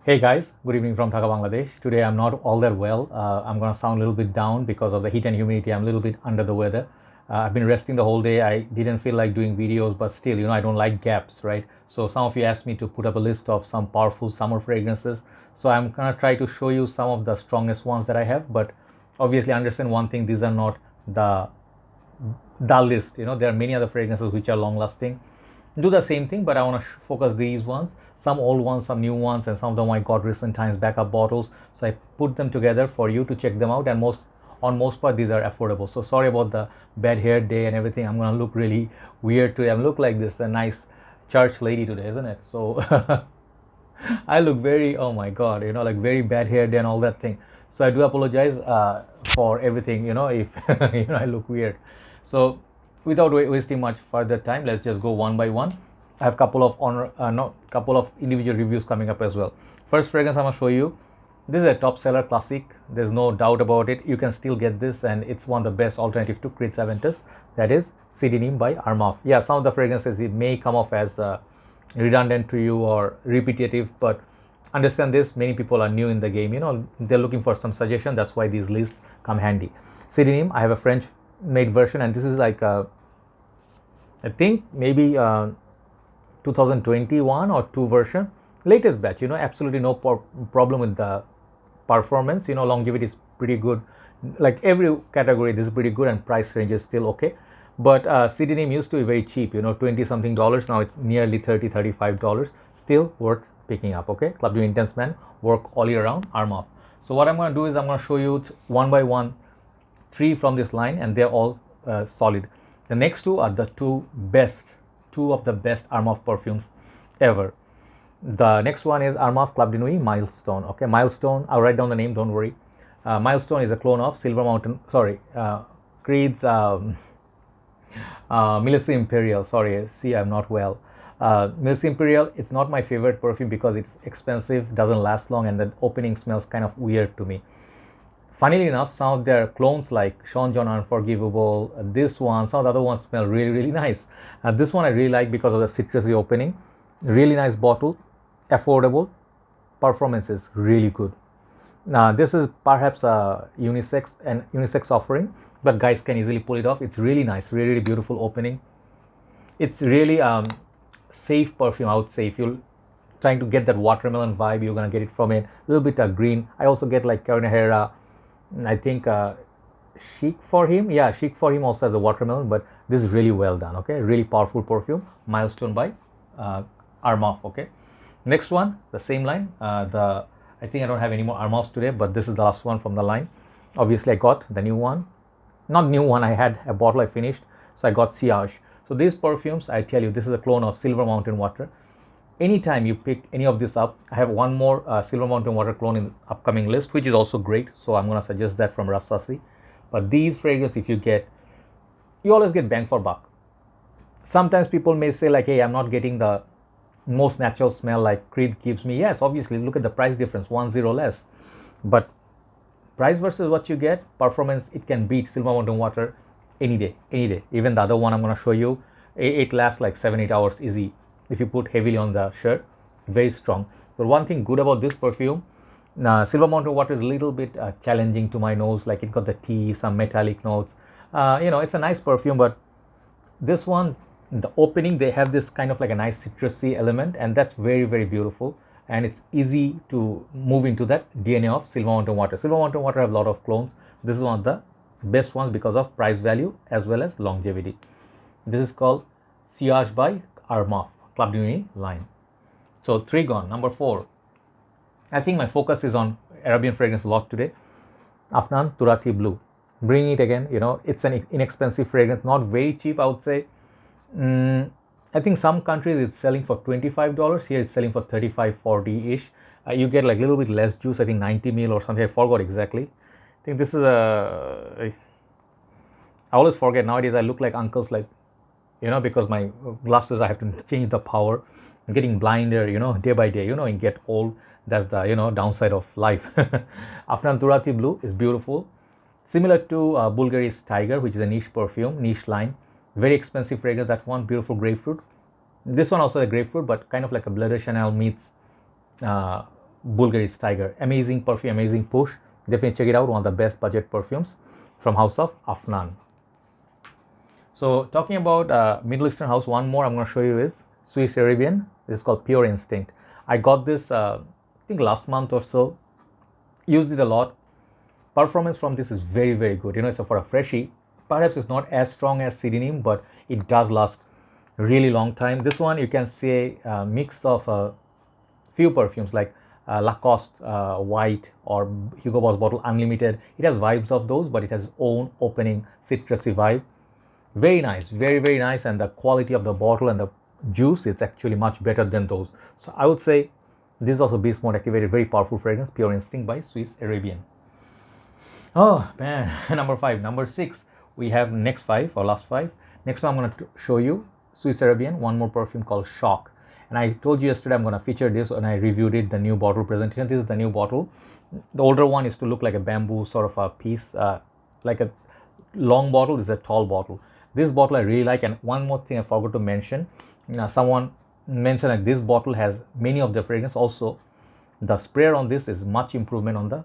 Hey guys, good evening from Dhaka, Bangladesh. Today I'm not all that well. I'm gonna sound a little bit down because of the heat and humidity. I'm a little bit under the weather. I've been resting the whole day. I didn't feel like doing videos, but still, I don't like gaps, right? So some of you asked me to put up a list of some powerful summer fragrances. So I'm gonna try to show you some of the strongest ones that I have, but obviously understand one thing: these are not the list. There are many other fragrances which are long lasting, do the same thing, but I want to focus these ones, some old ones, some new ones, and some of them I got recent times backup bottles. So I put them together for you to check them out, and most part these are affordable. So sorry about the bad hair day and everything. I'm gonna look really weird today. I'm look like this a nice church lady today, isn't it? So I look very, oh my god, like very bad hair day and all that thing. So I do apologize for everything, if I look weird. So without wasting much further time, let's just go one by one. I have couple of couple of individual reviews coming up as well. First fragrance I'm gonna show you. This is a top seller classic. There's no doubt about it. You can still get this, and it's one of the best alternative to Creed Aventus. That is CDNIM by Armaf. Yeah, some of the fragrances it may come off as redundant to you or repetitive, but understand this: many people are new in the game. They're looking for some suggestion. That's why these lists come handy. CDNIM. I have a French made version, and this is like I think maybe 2021 or 2 version, latest batch. Absolutely no problem with the performance. Longevity is pretty good, like every category this is pretty good, and price range is still okay. But CDNIM used to be very cheap, 20 something dollars. Now it's nearly 30-35 dollars, still worth picking up. Okay, Club Do Intense Man work all year round, Armaf. So what I'm going to do is I'm going to show you one by one 3 from this line, and they're all solid. The next 2 are the two of the best Armaf perfumes ever. The next one is Armaf Club de Nuit Milestone. Okay, Milestone, I'll write down the name, don't worry. Milestone is a clone of Silver Mountain, Creed's Milesi Imperial. Sorry, see, I'm not well. Milesi Imperial, it's not my favorite perfume because it's expensive, doesn't last long, and the opening smells kind of weird to me. Funnily enough, some of their clones like Sean John Unforgivable, this one, some of the other ones smell really, really nice. This one I really like because of the citrusy opening. Really nice bottle, affordable, performance is really good. This is perhaps a unisex offering, but guys can easily pull it off. It's really nice, really, really beautiful opening. It's really safe perfume, I would say. If you're trying to get that watermelon vibe, you're gonna get it from it. A little bit of green. I also get like Carolina Herrera, I think Chic for him. Yeah, Chic for him also has a watermelon, but this is really well done. Okay, really powerful perfume. Milestone by Armaf. Okay, next one, the same line. I think I don't have any more Armafs today, but this is the last one from the line. Obviously, I got the new one. Not new one. I had a bottle I finished, so I got Sillage. So these perfumes, I tell you, this is a clone of Silver Mountain Water. Anytime you pick any of this up, I have one more Silver Mountain Water clone in the upcoming list, which is also great. So I'm going to suggest that from Rasasi. But these fragrances, if you get, you always get bang for buck. Sometimes people may say like, hey, I'm not getting the most natural smell like Creed gives me. Yes, obviously, look at the price difference, 1-0 less. But price versus what you get, performance, it can beat Silver Mountain Water any day, any day. Even the other one I'm going to show you, it lasts like 7-8 hours easy. If you put heavily on the shirt, very strong. But one thing good about this perfume, Silver Mountain Water is a little bit challenging to my nose. Like it got the tea, some metallic notes. It's a nice perfume, but this one, the opening, they have this kind of like a nice citrusy element, and that's very, very beautiful. And it's easy to move into that DNA of Silver Mountain Water. Silver Mountain Water have a lot of clones. This is one of the best ones because of price value as well as longevity. This is called Sillage by Armaf Club de Nuit line. So 3 gone. Number 4. I think my focus is on Arabian fragrance a lot today. Afnan Turathi Blue. Bring it again. It's an inexpensive fragrance, not very cheap, I would say. I think some countries it's selling for $25. Here it's selling for 35-40 ish. You get like a little bit less juice. I think 90 ml or something. I forgot exactly. I think this is I always forget nowadays. I look like uncles, like because my glasses, I have to change the power. I'm getting blinder, day by day, and get old. That's the, downside of life. Afnan Turathi Blue is beautiful. Similar to Bvlgari's Tiger, which is a niche perfume, niche line. Very expensive fragrance, that one, beautiful grapefruit. This one also a grapefruit, but kind of like a Bleu de Chanel meets Bvlgari's Tiger. Amazing perfume, amazing push. Definitely check it out. One of the best budget perfumes from house of Afnan. So talking about Middle Eastern house, one more I'm going to show you is Swiss Arabian. This is called Pure Instinct. I got this I think last month or so. Used it a lot. Performance from this is very, very good. You know, it's for a freshie. Perhaps it's not as strong as CDNIM, but it does last really long time. This one you can say a mix of a few perfumes like Lacoste White or Hugo Boss Bottle Unlimited. It has vibes of those, but it has its own opening citrusy vibe. Very nice, very, very nice. And the quality of the bottle and the juice, it's actually much better than those. So I would say this is also beast mode activated, very powerful fragrance, Pure Instinct by Swiss Arabian. Oh man, number 5. Number 6, we have next 5 or last 5. Next one I'm going to show you Swiss Arabian, one more perfume called Shawq. And I told you yesterday I'm going to feature this when I reviewed it, the new bottle presentation. This is the new bottle. The older one is to look like a bamboo sort of a piece, like a long bottle. This is a tall bottle. This bottle I really like. And one more thing I forgot to mention. Someone mentioned that this bottle has many of the fragrance. Also, the sprayer on this is much improvement on the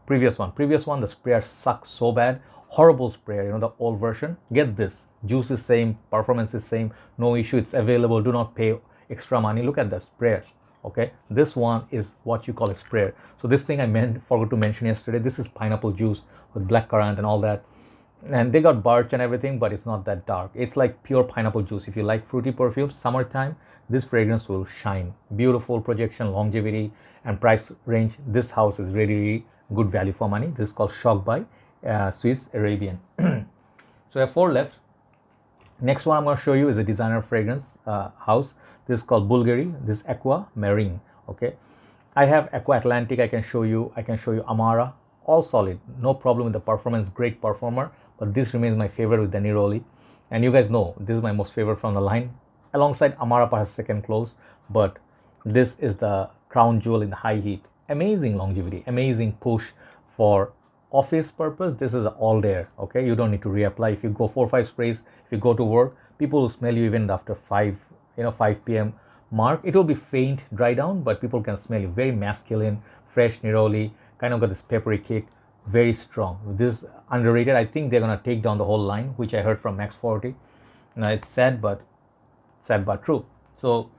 previous one. The sprayer sucks so bad. Horrible sprayer, you know, the old version. Get this. Juice is same, performance is same, no issue. It's available. Do not pay extra money. Look at the sprayer. Okay, this one is what you call a sprayer. So this thing I forgot to mention yesterday. This is pineapple juice with blackcurrant and all that. And they got birch and everything, but it's not that dark. It's like pure pineapple juice. If you like fruity perfumes, summertime, this fragrance will shine. Beautiful projection, longevity, and price range. This house is really, really good value for money. This is called Shawq by Swiss Arabian. So I have 4 left. Next one I'm going to show you is a designer fragrance house. This is called Bvlgari. This is Aqva Marine. Okay, I have Aqua Atlantic. I can show you Amara. All solid, no problem with the performance. Great performer. But this remains my favorite with the Neroli. And you guys know this is my most favorite from the line. Alongside Amara, perhaps second close. But this is the crown jewel in the high heat. Amazing longevity, amazing push for office purpose. This is all there. Okay, you don't need to reapply. If you go 4 or 5 sprays, if you go to work, people will smell you even after 5 p.m. mark. It will be faint, dry down, but people can smell you. Very masculine, fresh Neroli, kind of got this peppery kick, very strong. This underrated. I think they're gonna take down the whole line, which I heard from Max 40. Now it's sad but true. So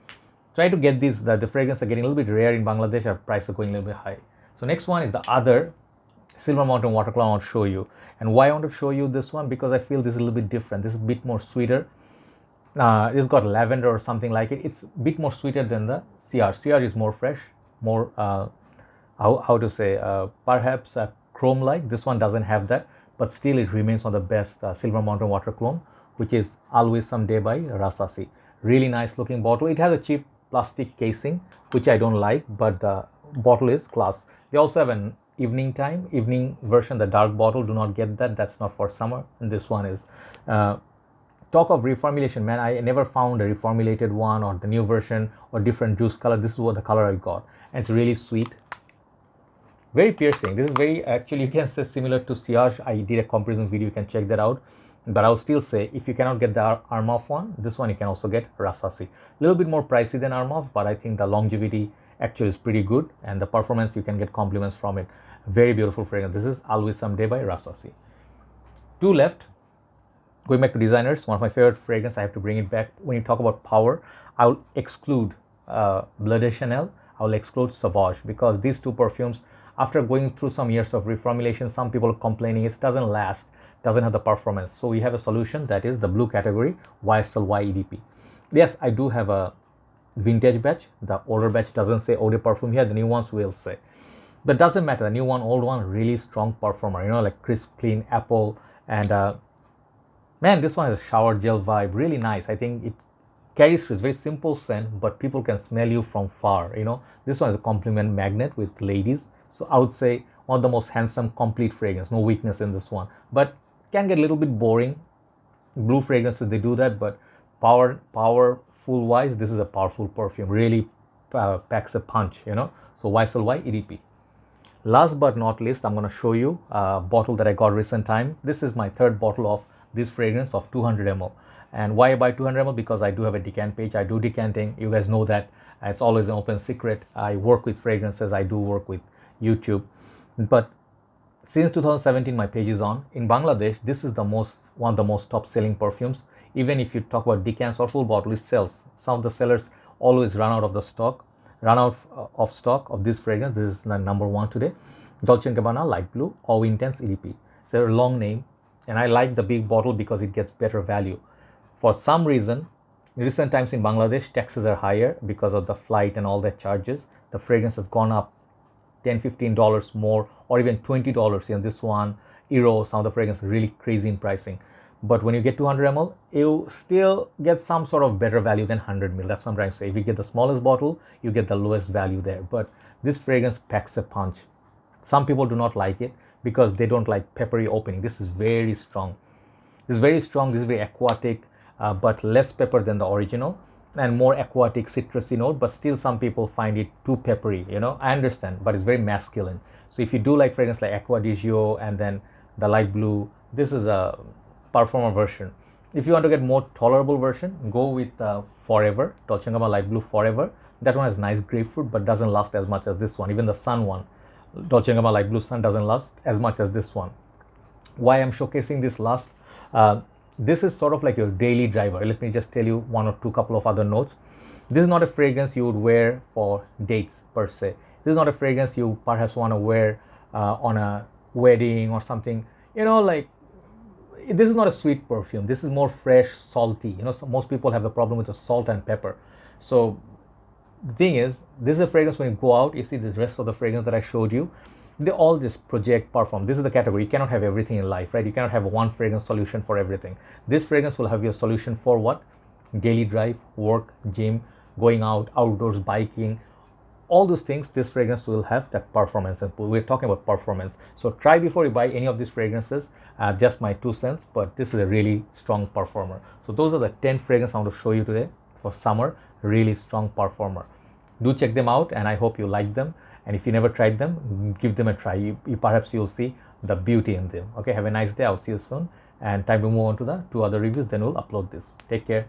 try to get these. The fragrance are getting a little bit rare in Bangladesh. Our prices are going a little bit high. So next one is the other Silver Mountain Water Cologne I want to show you. And why I want to show you this one? Because I feel this is a little bit different. This is a bit more sweeter. It's got lavender or something like it. It's a bit more sweeter than the CR. CR is more fresh, more how to say, perhaps chrome-like. This one doesn't have that, but still it remains one of the best Silver Mountain Water Cologne, which is Al Wisam Day by Rasasi. Really nice looking bottle. It has a cheap plastic casing, which I don't like, but the bottle is class. They also have an evening version, the dark bottle. Do not get that. That's not for summer. And this one is. Talk of reformulation, man. I never found a reformulated one or the new version or different juice color. This is what the color I got. And it's really sweet. Very piercing. This is very, actually, you can say similar to Sillage. I did a comparison video. You can check that out. But I will still say, if you cannot get the Armaf one, this one you can also get Rasasi. A little bit more pricey than Armaf, but I think the longevity actually is pretty good. And the performance, you can get compliments from it. Very beautiful fragrance. This is Al Wisam Day by Rasasi. 2 left. Going back to designers, one of my favorite fragrance, I have to bring it back. When you talk about power, I will exclude Bleu de Chanel. I will exclude Sauvage, because these 2 perfumes, after going through some years of reformulation, some people are complaining it doesn't last, doesn't have the performance. So we have a solution, that is the blue category, YSL YEDP. Yes, I do have a vintage batch. The older batch doesn't say Eau de Parfum here. The new ones will say. But doesn't matter. The new one, old one, really strong performer. You know, like crisp, clean apple. And man, this one has a shower gel vibe. Really nice. I think it carries through. It's very simple scent, but people can smell you from far. You know, this one is a compliment magnet with ladies. So I would say one of the most handsome, complete fragrance. No weakness in this one. But can get a little bit boring. Blue fragrances, they do that. But powerful wise, this is a powerful perfume. Really packs a punch, you know. So YSL YEDP. Last but not least, I'm going to show you a bottle that I got recent time. This is my 3rd bottle of this fragrance of 200 ml. And why I buy 200 ml? Because I do have a decant page. I do decanting. You guys know that. It's always an open secret. I work with fragrances, I do work with YouTube. But since 2017 my page is on. In Bangladesh, this is one of the most top selling perfumes. Even if you talk about decants or full bottle, it sells. Some of the sellers always run out of stock of this fragrance. This is the number one today. Dolce & Gabbana Light Blue Eau Intense EDP. It's a long name, and I like the big bottle because it gets better value. For some reason, in recent times in Bangladesh, taxes are higher because of the flight and all that charges. The fragrance has gone up $10-15 more, or even $20 in this one. Euro, some of the fragrance really crazy in pricing. But when you get 200 ml, you still get some sort of better value than 100 ml. That's what I'm trying to say. If you get the smallest bottle, you get the lowest value there. But this fragrance packs a punch. Some people do not like it because they don't like peppery opening. This is very strong. This is very strong. This is very aquatic, but less pepper than the original, and more aquatic citrusy note. But still, some people find it too peppery. I understand, but it's very masculine. So if you do like fragrance like Aqua di Gio and then the light blue, this is a performer version. If you want to get more tolerable version, go with Forever, Dolce & Gabbana Light Blue Forever. That one has nice grapefruit but doesn't last as much as this one. Even the Sun one, Dolce & Gabbana Light Blue Sun, doesn't last as much as this one. Why I'm showcasing this last, this is sort of like your daily driver. Let me just tell you one or two couple of other notes. This is not a fragrance you would wear for dates per se. This is not a fragrance you perhaps want to wear on a wedding or something. Like, this is not a sweet perfume. This is more fresh, salty. So most people have the problem with the salt and pepper. So the thing is, this is a fragrance when you go out, you see the rest of the fragrance that I showed you, they all just project perfume. This is the category. You cannot have everything in life, right? You cannot have one fragrance solution for everything. This fragrance will have your solution for what? Daily drive, work, gym, going out, outdoors, biking, all those things. This fragrance will have that performance, and we're talking about performance. So try before you buy any of these fragrances. Just my 2 cents, but this is a really strong performer. So those are the 10 fragrances I want to show you today for summer. Really strong performer. Do check them out, and I hope you like them. And if you never tried them, give them a try. Perhaps you'll see the beauty in them. Okay, have a nice day. I'll see you soon. And time to move on to the 2 other reviews. Then we'll upload this. Take care.